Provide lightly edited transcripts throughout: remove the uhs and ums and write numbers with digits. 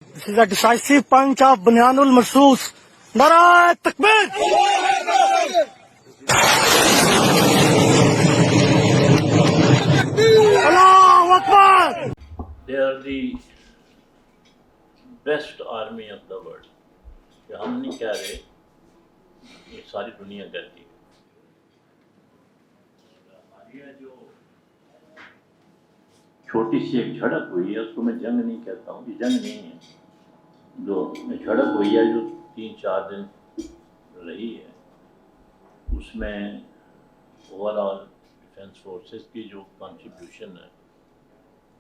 This is a decisive punch of Bunyanul Marsus. Nara Takbir! Allahu Akbar! They are the best army of the world. کہ ہم نہیں کہہ رہے، یہ ساری دنیا کہتی ہے۔ ہماری جو چھوٹی سی ایک جھڑپ ہوئی ہے، اس کو میں جنگ نہیں کہتا ہوں، یہ جنگ نہیں ہے۔ جو جھڑپ ہوئی ہے جو 3-4 دن رہی ہے، اس میں اوور آل ڈیفینس فورسز کی جو کنٹریبیوشن ہے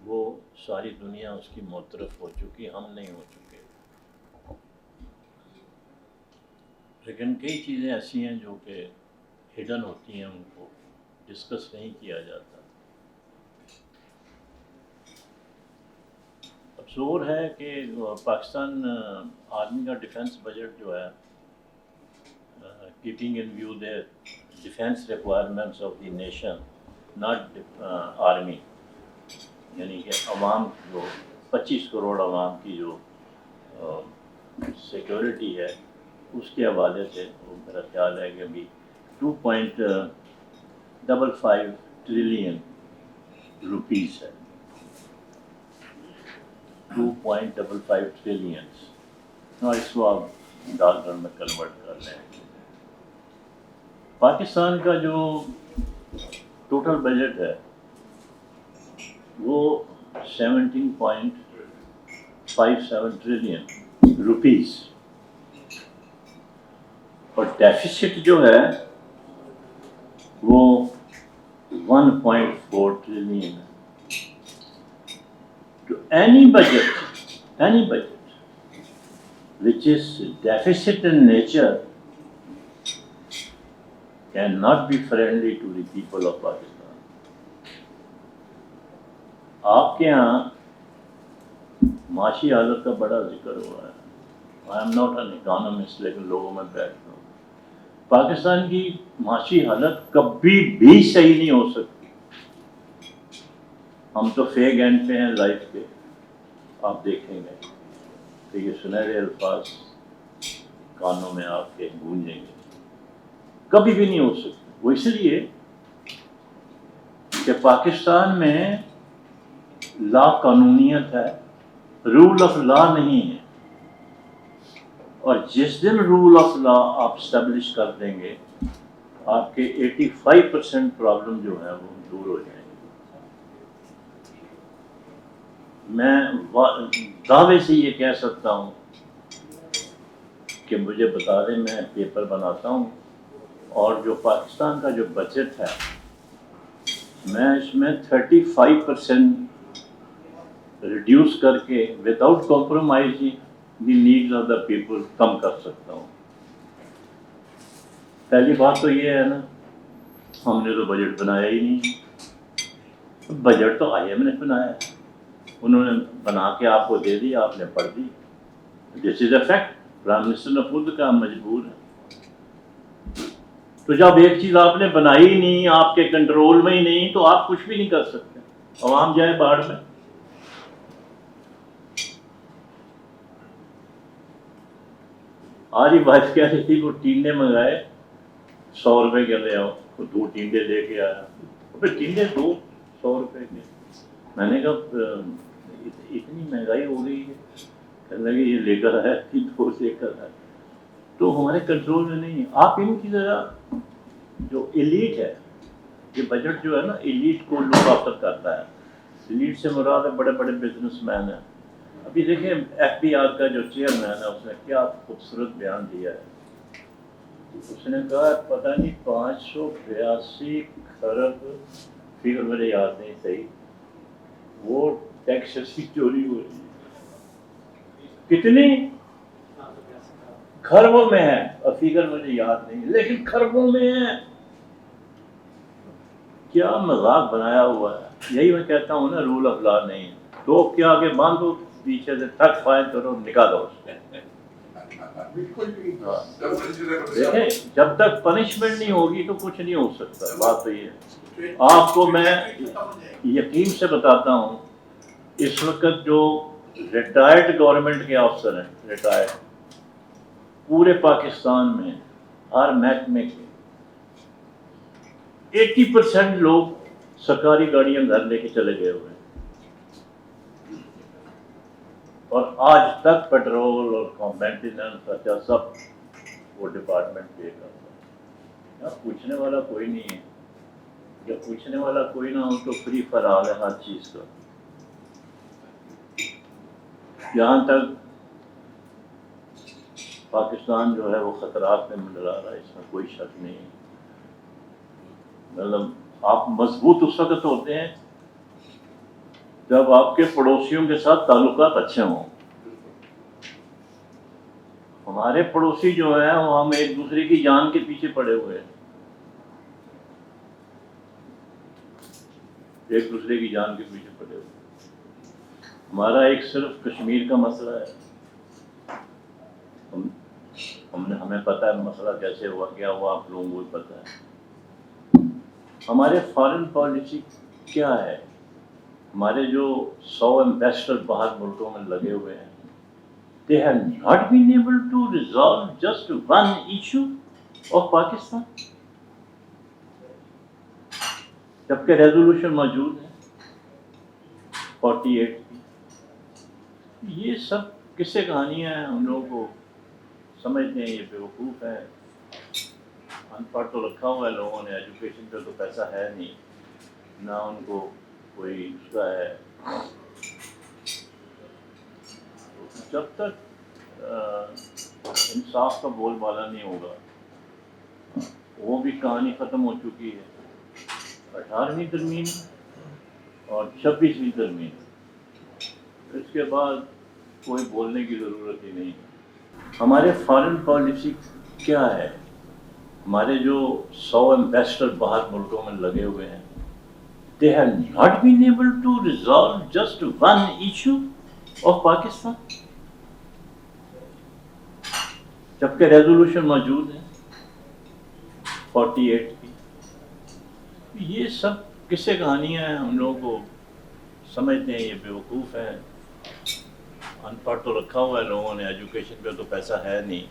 وہ ساری دنیا اس کی معترف ہو چکی، ہم نہیں ہو چکے۔ لیکن کئی چیزیں ایسی ہیں جو کہ ہڈن ہوتی ہیں، ان کو ڈسکس نہیں کیا جاتا۔ افسوس ہے کہ پاکستان آرمی کا ڈیفینس بجٹ جو ہے، keeping in view the defence requirements of the nation, not army, یعنی کہ عوام جو 25 کروڑ عوام کی جو سیکورٹی ہے، اس کے حوالے سے وہ میرا خیال ہے کہ ابھی 2.55 ٹریلین روپیز ہے، 2.55 ٹریلینس، اور اس کو آپ ڈالر میں کنورٹ کر لیں۔ پاکستان کا جو ٹوٹل بجٹ ہے وہ 17.57 ٹریلین روپیز، اور ڈیفیسٹ جو ہے وہ 1.4 ٹریلین ہے۔ تو any budget which is deficit in nature cannot be friendly to the people of Pakistan۔ آپ کے ہاں معاشی حالت کا بڑا ذکر ہوا ہے۔ I am not an economist، لیکن لوگوں میں بیٹھتا ہوں۔ پاکستان کی معاشی حالت کبھی بھی صحیح نہیں ہو سکتی۔ ہم تو فیگ اینڈ پہ ہیں لائف کے، آپ دیکھیں گے کہ یہ سنہرے الفاظ کانوں میں آپ کے گونجیں گے، کبھی بھی نہیں ہو سکتی۔ وہ اس لیے کہ پاکستان میں لا قانونیت ہے، رول آف لا نہیں ہے، اور جس دن رول آف لا آپ اسٹیبلش کر دیں گے، آپ کے 85% پرابلم جو ہے وہ دور ہو جائیں گے۔ میں دعوے سے یہ کہہ سکتا ہوں کہ مجھے بتا دیں، میں پیپر بناتا ہوں، اور جو پاکستان کا جو بجٹ ہے، میں اس میں 35% ریڈیوس کر کے without compromising the needs of the people come کر سکتا ہوں۔ پہلی بات تو یہ ہے نا، ہم نے تو بجٹ بنایا ہی نہیں۔ بجٹ تو آئی ایم نے بنایا ہے، انہوں نے بنا کے آپ کو دے دی، آپ نے پڑھ دی۔ دس از اے فیکٹ، پرائم منسٹر نے خود کہا مجبور ہے۔ تو جب ایک چیز آپ نے بنائی ہی نہیں، آپ کے کنٹرول میں ہی نہیں، تو آپ کچھ بھی نہیں کر سکتے، عوام جائے باڑ میں۔ آج ہی بات کہہ رہی تھی، وہ ٹینڈے منگائے 100 روپے کے لے آؤ، وہ 2 ٹینڈے لے کے آیا، پھر ٹینڈے 100 روپے کے۔ میں نے کہا اتنی مہنگائی ہو گئی ہے، کہنے لگے یہ لے کر آیا، 2 لے کر آیا۔ تو ہمارے کنٹرول میں نہیں ہے۔ آپ ان کی ذرا جو ایلیٹ ہے، یہ بجٹ جو ہے نا ایلیٹ کو لک آفٹر کرتا ہے۔ ایلیٹ سے مراد ہے بڑے بڑے بزنس مین ہیں۔ ابھی دیکھیں ایف بی آر کا جو چیئرمین ہے، اس نے کیا خوبصورت بیان دیا ہے۔ اس نے کہا پتہ نہیں 582 کھرب، فگر مجھے یاد نہیں صحیح، وہ ٹیکسز کی چوری ہو رہی ہے۔ کتنی کھربوں میں ہے، اور فگر مجھے یاد نہیں، لیکن کھربوں میں ہے۔ کیا مذاق بنایا ہوا ہے۔ یہی میں کہتا ہوں نا، رول آف لا نہیں ہے۔ تو کیا آگے باندھو، پیچھے سے تھک فائن کرو، نکالو اس کو۔ دیکھیں جب تک پنشمنٹ نہیں ہوگی تو کچھ نہیں ہو سکتا۔ بات تو یہ ہے، آپ کو میں یقین سے بتاتا ہوں، اس وقت جو ریٹائرڈ گورنمنٹ کے افسر ہیں, ریٹائرڈ, پورے پاکستان میں ہر محکمے کے 80% لوگ سرکاری گاڑیاں گھر لے کے چلے گئے ہوئے ہیں, اور آج تک پیٹرول اور مینٹیننس خرچہ سب وہ ڈپارٹمنٹ پے کرتا ہے. یہاں پوچھنے والا کوئی نہیں ہے. جب پوچھنے والا کوئی نہ ہو تو فری فرال ہے ہر چیز کا. جہاں تک پاکستان جو ہے وہ خطرات میں منڈرا رہا ہے, اس میں کوئی شک نہیں ہے. مطلب آپ مضبوط اس وقت ہوتے ہیں جب آپ کے پڑوسیوں کے ساتھ تعلقات اچھے ہوں. ہمارے پڑوسی جو ہیں وہ ہم ایک دوسرے کی جان کے پیچھے پڑے ہوئے ہیں, ایک دوسرے کی جان کے پیچھے پڑے ہوئے. ہمارا ایک صرف کشمیر کا مسئلہ ہے. ہمیں پتہ ہے مسئلہ کیسے ہوا, کیا ہوا, آپ لوگوں کو بھی پتہ ہے. ہمارے فارن پالیسی کیا ہے؟ ہمارے جو 100 ایمبیسڈر باہر ملکوں میں لگے ہوئے ہیں, they have not been able to resolve just one issue of Pakistan, جبکہ ریزولوشن موجود ہے 48 کی. یہ سب قصے کہانیاں ہیں, ہم لوگوں کو سمجھتے ہیں یہ بیوقوف ہے. ان پڑھ تو رکھا ہوا ہے لوگوں نے, ایجوکیشن پہ تو پیسہ ہے نہیں, نہ ان کو کوئی اس کا ہے. جب تک انصاف کا بول بالا نہیں ہوگا, وہ بھی کہانی ختم ہو چکی ہے 18ویں ترمیم اور 26ویں ترمیم. اس کے بعد کوئی بولنے کی ضرورت ہی نہیں ہے. ہمارے فارن پالیسی کیا ہے؟ ہمارے جو 100 ایمبیسڈر باہر ملکوں میں لگے ہوئے ہیں, they have not been able to resolve just one issue of Pakistan, جبکہ ریزولوشن موجود ہے 48 کی. یہ سب قصے کہانیاں ہیں, ہم لوگوں کو سمجھتے ہیں یہ بیوقوف ہے. ان پڑھ تو رکھا ہوا ہے لوگوں نے, ایجوکیشن پہ تو پیسہ ہے نہیں,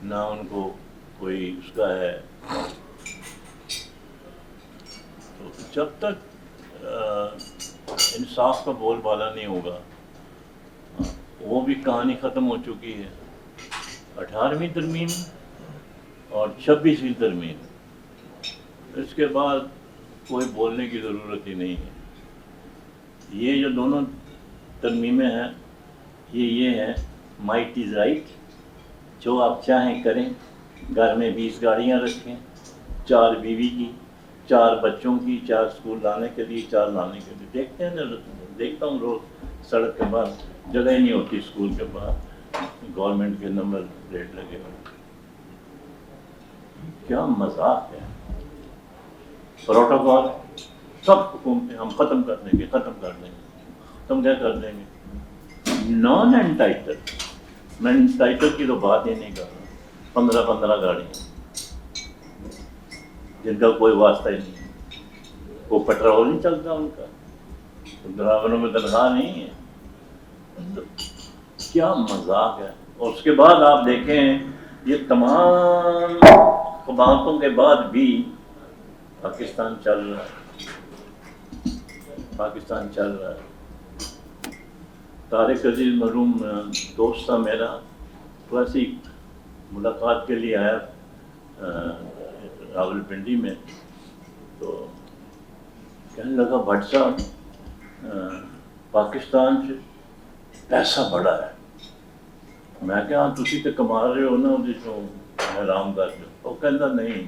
نہ ان کو کوئی اس کا ہے. تو جب تک انصاف کا بول بالا نہیں ہوگا, وہ بھی کہانی ختم ہو چکی ہے 18ویں ترمیم اور 26ویں ترمیم. اس کے بعد کوئی بولنے کی ضرورت ہی نہیں ہے. یہ جو دونوں ترمیمیں ہیں یہ ہیں مائٹ از رائٹ, جو آپ چاہیں کریں. گھر میں 20 گاڑیاں رکھیں, 4 بیوی کی, 4 بچوں کی, 4 اسکول لانے کے لیے, 4 لانے کے لیے. دیکھتے ہیں نا, دیکھتا ہوں روز سڑک کے باہر جگہ ہی نہیں ہوتی اسکول کے باہر, گورنمنٹ کے نمبر پلیٹ لگے ہوئے. کیا مذاق ہے. پروٹوکول سب حکومتیں ہم ختم کر دیں گے, ختم کر دیں گے. تم کیا کر دیں گے؟ نان انٹائٹل, میں انٹائٹل کی تو بات ہی نہیں کر رہا. 15 گاڑیاں جن کا کوئی واسطہ ہی نہیں, وہ پیٹرول نہیں چلتا ان کا, ڈرائیوروں میں تنخواہ نہیں ہے. کیا مذاق ہے. اور اس کے بعد آپ دیکھیں یہ تمام قباحتوں کے بعد بھی پاکستان چل رہا ہے, پاکستان چل رہا ہے. طارق عزیز مرحوم دوست تھا میرا, ویسی ملاقات کے لیے آیا راولپنڈی میں, تو کہنے لگا بھٹ صاحب پاکستان سے پیسہ بڑا ہے. میں کہا تسی تو کما رہے ہو نا, جو حرام کر رہے ہو. وہ کہنا نہیں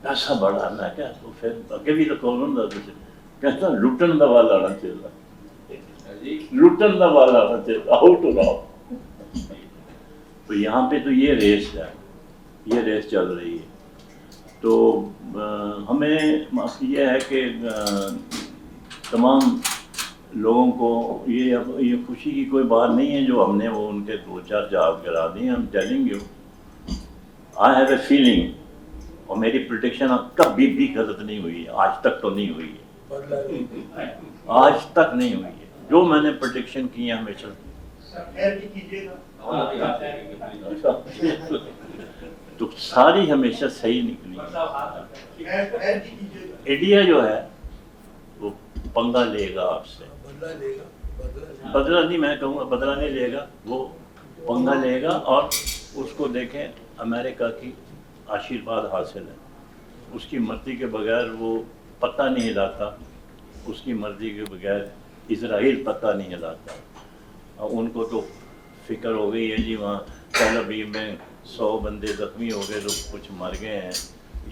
پیسہ بڑا. میں کہا تو پھر اگے بھی تو کون ہوں تسی, کہتا لٹن دا والا آنا چاہیے, لٹن دا والا آنا چاہیے, آؤٹ اور آؤٹ. تو یہاں پہ تو یہ ریس ہے, یہ ریس چل رہی ہے. تو ہمیں یہ ہے کہ تمام لوگوں کو یہ خوشی کی کوئی بات نہیں ہے جو ہم نے وہ ان کے 2-4 جاب کرا دی. ہم telling you, I have a feeling, اور میری پریڈکشن کبھی بھی غلط نہیں ہوئی ہے, آج تک تو نہیں ہوئی ہے, آج تک نہیں ہوئی ہے. جو میں نے پروڈکشن کی ہیں ہمیشہ تو ساری ہمیشہ صحیح نکلی. انڈیا جو ہے وہ پنگا لے گا آپ سے. بدلہ نہیں میں کہوں گا، بدلہ نہیں لے گا، وہ پنگا لے گا. اور اس کو دیکھیں امریکہ کی آشیرواد حاصل ہے. اس کی مرضی کے بغیر وہ پتہ نہیں ہلاتا، اس کی مرضی کے بغیر اسرائیل پتہ نہیں ہلاتا. ان کو تو فکر ہو گئی ہے جی وہاں ٹیل ابیب میں 100 بندے زخمی ہو گئے، لوگ کچھ مر گئے ہیں.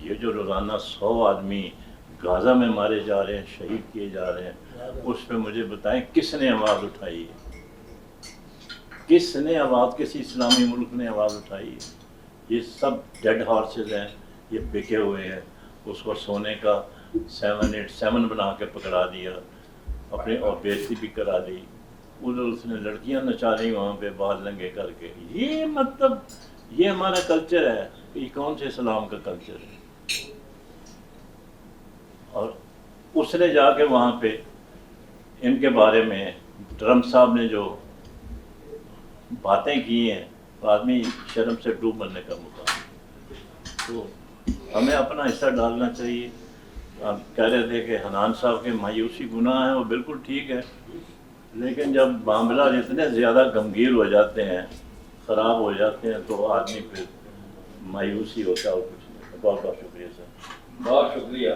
یہ جو روزانہ 100 آدمی غازہ میں مارے جا رہے ہیں، شہید کیے جا رہے ہیں، اس پہ مجھے بتائیں کس نے آواز اٹھائی ہے؟ کس نے آواز، کسی اسلامی ملک نے آواز اٹھائی ہے؟ یہ سب ڈیڈ ہارسز ہیں، یہ بکے ہوئے ہیں. اس کو سونے کا 787 بنا کے پکڑا دیا، اپنے اور بےعزتی بھی کرا دی. ادھر اس نے لڑکیاں نچا رہی وہاں پہ بال ننگے کر کے. یہ مطلب یہ ہمارا کلچر ہے، یہ کون سے اسلام کا کلچر ہے؟ اور اس نے جا کے وہاں پہ ان کے بارے میں ٹرمپ صاحب نے جو باتیں کی ہیں، آدمی شرم سے ڈوب مرنے کا مقام. تو ہمیں اپنا حصہ ڈالنا چاہیے. آپ کہہ رہے تھے کہ حنان صاحب کے مایوسی گناہ ہیں، وہ بالکل ٹھیک ہے، لیکن جب معاملہ اتنے زیادہ گمگیر ہو جاتے ہیں، خراب ہو جاتے ہیں، تو آدمی پھر مایوسی ہوتا ہے اور کچھ نہیں. بہت بہت شکریہ سر. بہت شکریہ.